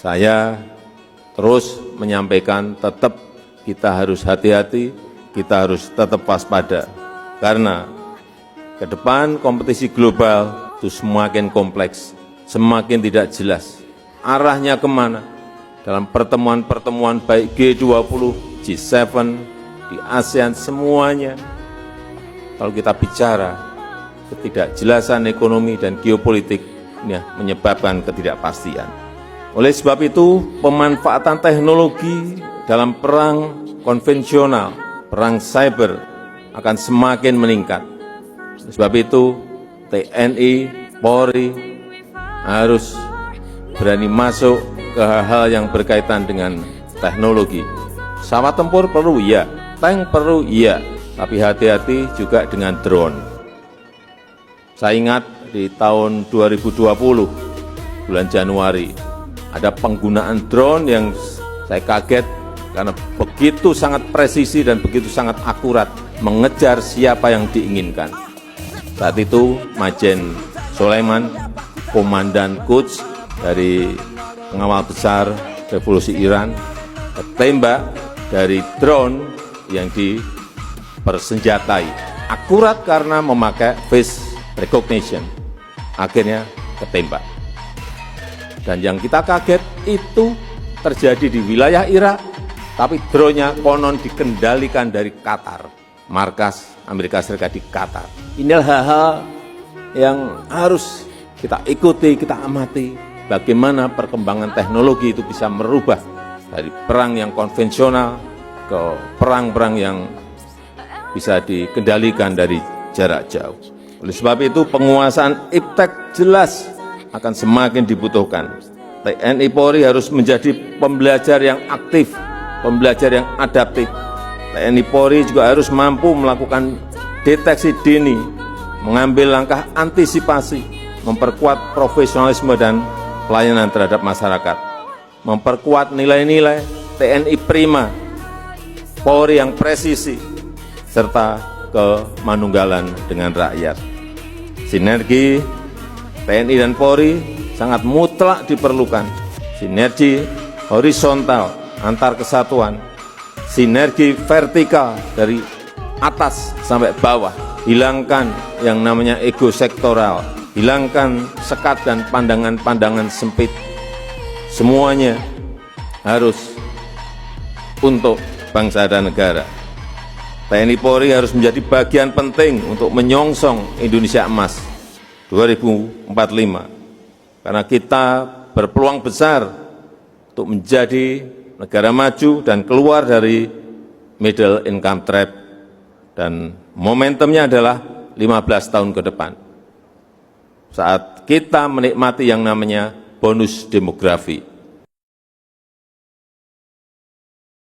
Saya terus menyampaikan tetap kita harus hati-hati, kita harus tetap waspada. Karena ke depan kompetisi global itu semakin kompleks, semakin tidak jelas. Arahnya kemana? Dalam pertemuan-pertemuan baik G20, G7, di ASEAN, semuanya. Kalau kita bicara ketidakjelasan ekonomi dan geopolitik, ini menyebabkan ketidakpastian. Oleh sebab itu, pemanfaatan teknologi dalam perang konvensional, perang cyber akan semakin meningkat. Oleh sebab itu, TNI, Polri harus berani masuk ke hal-hal yang berkaitan dengan teknologi. Pesawat tempur perlu, iya. Tank perlu, iya. Tapi hati-hati juga dengan drone. Saya ingat di tahun 2020, bulan Januari, ada penggunaan drone yang saya kaget karena begitu sangat presisi dan begitu sangat akurat mengejar siapa yang diinginkan. Saat itu Majen Sulaiman, Komandan Quds dari pengawal besar revolusi Iran, ketembak dari drone yang dipersenjatai. Akurat karena memakai face recognition. Akhirnya ketembak. Dan yang kita kaget itu terjadi di wilayah Irak, tapi drone-nya konon dikendalikan dari Qatar, markas Amerika Serikat di Qatar. Inilah hal-hal yang harus kita ikuti, kita amati, bagaimana perkembangan teknologi itu bisa merubah dari perang yang konvensional ke perang-perang yang bisa dikendalikan dari jarak jauh. Oleh sebab itu, penguasaan iptek jelas akan semakin dibutuhkan. TNI Polri harus menjadi pembelajar yang aktif, pembelajar yang adaptif. TNI Polri juga harus mampu melakukan deteksi dini, mengambil langkah antisipasi, memperkuat profesionalisme dan pelayanan terhadap masyarakat, memperkuat nilai-nilai TNI prima, Polri yang presisi, serta kemanunggalan dengan rakyat. Sinergi TNI dan Polri sangat mutlak diperlukan. Sinergi horizontal antar kesatuan, sinergi vertikal dari atas sampai bawah. Hilangkan yang namanya ego sektoral, hilangkan sekat dan pandangan-pandangan sempit. Semuanya harus untuk bangsa dan negara. TNI Polri harus menjadi bagian penting untuk menyongsong Indonesia Emas 2045. Karena kita berpeluang besar untuk menjadi negara maju dan keluar dari middle income trap. Dan momentumnya adalah 15 tahun ke depan. Saat kita menikmati yang namanya bonus demografi.